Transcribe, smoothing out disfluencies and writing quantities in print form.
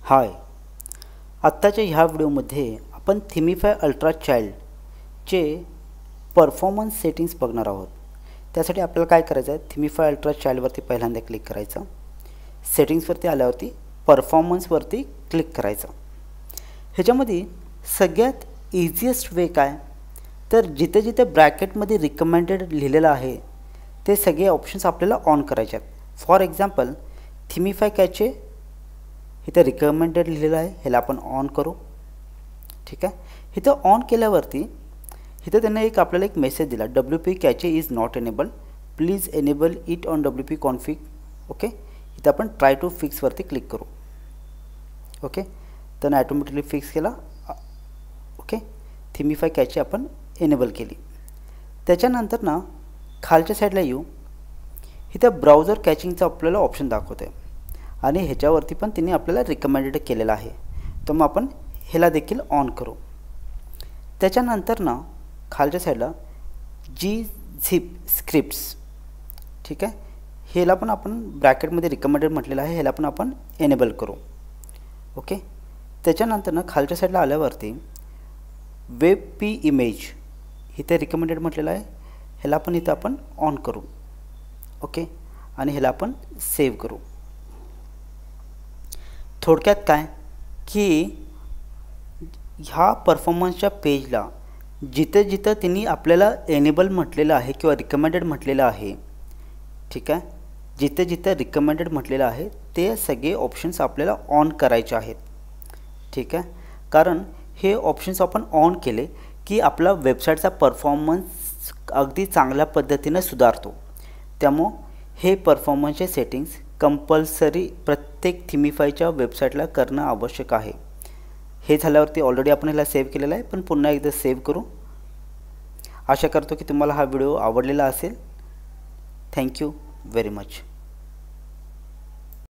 हाय, आत्ताच्या ह्या व्हिडिओमध्ये आपण थिमिफाय अल्ट्रा चाइल्डचे परफॉर्मन्स सेटिंग्स बघणार आहोत। त्यासाठी आपल्याला काय करायचं आहे, थिमिफाय अल्ट्रा चाइल्डवरती पहिल्यांदा क्लिक करायचं। सेटिंग्सवरती आल्यावरती परफॉर्मन्सवरती क्लिक करायचं। ह्याच्यामध्ये सगळ्यात इझिएस्ट वे काय, तर जिथे जिथे ब्रॅकेटमध्ये रिकमेंडेड लिहिलेलं आहे ते सगळे ऑप्शन्स आपल्याला ऑन करायचे आहेत। फॉर एक्झाम्पल थिमिफाय कॅचे इथं रिकमेंडेड लिहिलेलं आहे, ह्याला आपण ऑन करू। ठीक आहे, इथं ऑन केल्यावरती इथं त्यांना आपल्याला एक मेसेज दिला, WP cache is not enable, please enable it on WP config. Okay, इथं आपण ट्राय टू फिक्सवरती क्लिक करू। ओके, तर ॲटोमॅटिकली फिक्स केला। ओके, थिमिफाय कॅचे आपण एनेबल केली। त्याच्यानंतर ना खालच्या साईडला येऊ, इथं ब्राउझर कॅचिंगचा आपल्याला ऑप्शन दाखवत आहे आणि ह्याच्यावरती पण तिने आपल्याला रिकमेंडेड केलेलं आहे, तर मग आपण ह्याला देखील ऑन करू। त्याच्यानंतर ना खालच्या साईडला gzip स्क्रिप्ट्स, ठीक आहे, ह्याला पण आपण ब्रॅकेटमध्ये रिकमेंडेड म्हटलेलं आहे, ह्याला पण आपण एनेबल करू। ओके, त्याच्यानंतर ना खालच्या साईडला आल्यावरती WebP इमेज इथे रिकमेंडेड म्हटलेलं आहे, ह्याला पण इथं आपण ऑन करू। ओके, आणि ह्याला आपण सेव्ह करू। थोडक्यात काय की ह्या परफॉर्मन्सच्या पेजला जिथे जिथे तिने आपल्याला एनेबल म्हटलेलं आहे किंवा रिकमेंडेड म्हटलेलं आहे, ठीक आहे, जिथे जिथे रिकमेंडेड म्हटलेलं आहे ते सगळे ऑप्शन्स आपल्याला ऑन करायचे आहेत। ठीक आहे, कारण हे ऑप्शन्स आपण ऑन केले की आपला वेबसाईटचा परफॉर्मन्स अगदी चांगल्या पद्धतीने सुधारतो। त्यामुळे हे परफॉर्मन्सचे सेटिंग्स कंपल्सरी प्रत्येक थिमिफायच्या वेबसाईटला करणं आवश्यक आहे। हे झाल्यावरती ऑलरेडी आपण ह्याला सेव्ह केलेलं आहे, पण पुन्हा एकदा सेव्ह करू। आशा करतो की तुम्हाला हा व्हिडिओ आवडलेला असेल। Thank you very much.